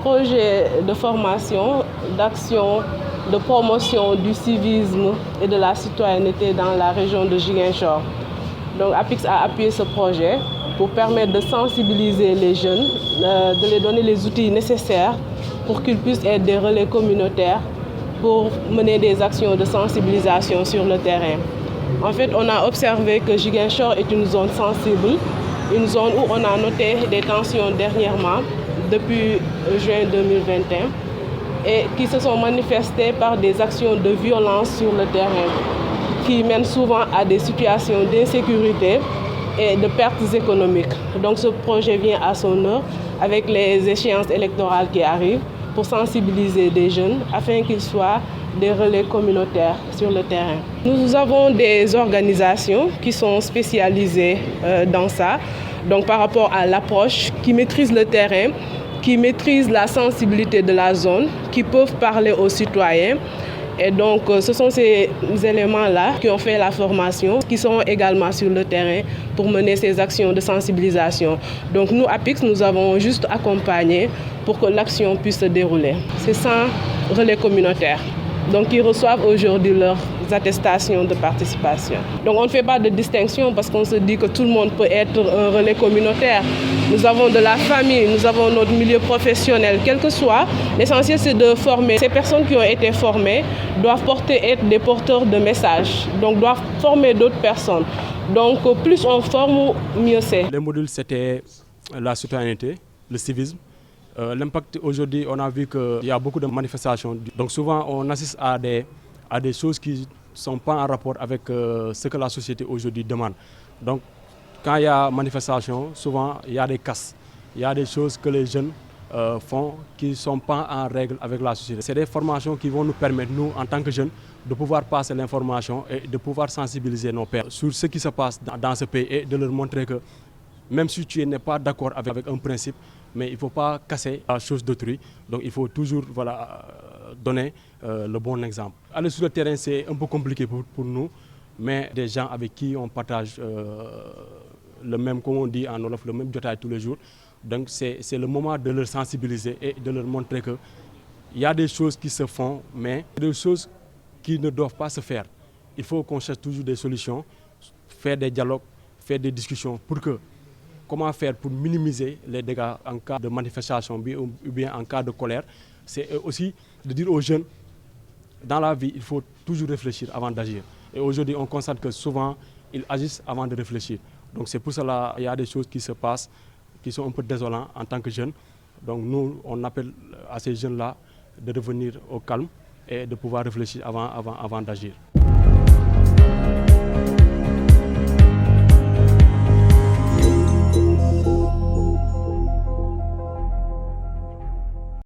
projet de formation, d'action, de promotion du civisme et de la citoyenneté dans la région de Ziguinchor. Donc APIX a appuyé ce projet pour permettre de sensibiliser les jeunes, de les donner les outils nécessaires pour qu'ils puissent être des relais communautaires pour mener des actions de sensibilisation sur le terrain. En fait, on a observé que Ziguinchor est une zone sensible, une zone où on a noté des tensions dernièrement, depuis juin 2021, et qui se sont manifestées par des actions de violence sur le terrain, qui mènent souvent à des situations d'insécurité et de pertes économiques. Donc ce projet vient à son heure avec les échéances électorales qui arrivent pour sensibiliser des jeunes afin qu'ils soient des relais communautaires sur le terrain. Nous avons des organisations qui sont spécialisées dans ça, donc par rapport à l'approche, qui maîtrisent le terrain, qui maîtrisent la sensibilité de la zone, qui peuvent parler aux citoyens. Et donc, ce sont ces éléments-là qui ont fait la formation, qui sont également sur le terrain pour mener ces actions de sensibilisation. Donc, nous, APIX, nous avons juste accompagné pour que l'action puisse se dérouler. C'est 100 relais communautaires, donc ils reçoivent aujourd'hui leurs attestations de participation. Donc, on ne fait pas de distinction parce qu'on se dit que tout le monde peut être un relais communautaire. Nous avons de la famille, nous avons notre milieu professionnel, quel que soit. L'essentiel, c'est de former. Ces personnes qui ont été formées doivent être des porteurs de messages, donc doivent former d'autres personnes. Donc, plus on forme, mieux c'est. Les modules, c'était la citoyenneté, le civisme. L'impact aujourd'hui, on a vu qu'il y a beaucoup de manifestations. Donc souvent, on assiste à des choses qui ne sont pas en rapport avec ce que la société aujourd'hui demande. Donc, quand il y a manifestation, souvent, il y a des casses. Il y a des choses que les jeunes font qui ne sont pas en règle avec la société. C'est des formations qui vont nous permettre, nous, en tant que jeunes, de pouvoir passer l'information et de pouvoir sensibiliser nos pairs sur ce qui se passe dans ce pays et de leur montrer que même si tu n'es pas d'accord avec un principe, mais il ne faut pas casser la chose d'autrui. Donc il faut toujours donner le bon exemple. Aller sur le terrain, c'est un peu compliqué pour nous, mais des gens avec qui on partage le même, comme on dit en Wolof, le même jotaay tous les jours. Donc c'est le moment de leur sensibiliser et de leur montrer qu'il y a des choses qui se font, mais des choses qui ne doivent pas se faire. Il faut qu'on cherche toujours des solutions, faire des dialogues, faire des discussions pour que comment faire pour minimiser les dégâts en cas de manifestation ou bien en cas de colère. C'est aussi de dire aux jeunes, dans la vie, il faut toujours réfléchir avant d'agir. Et aujourd'hui, on constate que souvent, ils agissent avant de réfléchir. Donc c'est pour cela qu'il y a des choses qui se passent, qui sont un peu désolantes en tant que jeunes. Donc nous, on appelle à ces jeunes-là de revenir au calme et de pouvoir réfléchir avant d'agir.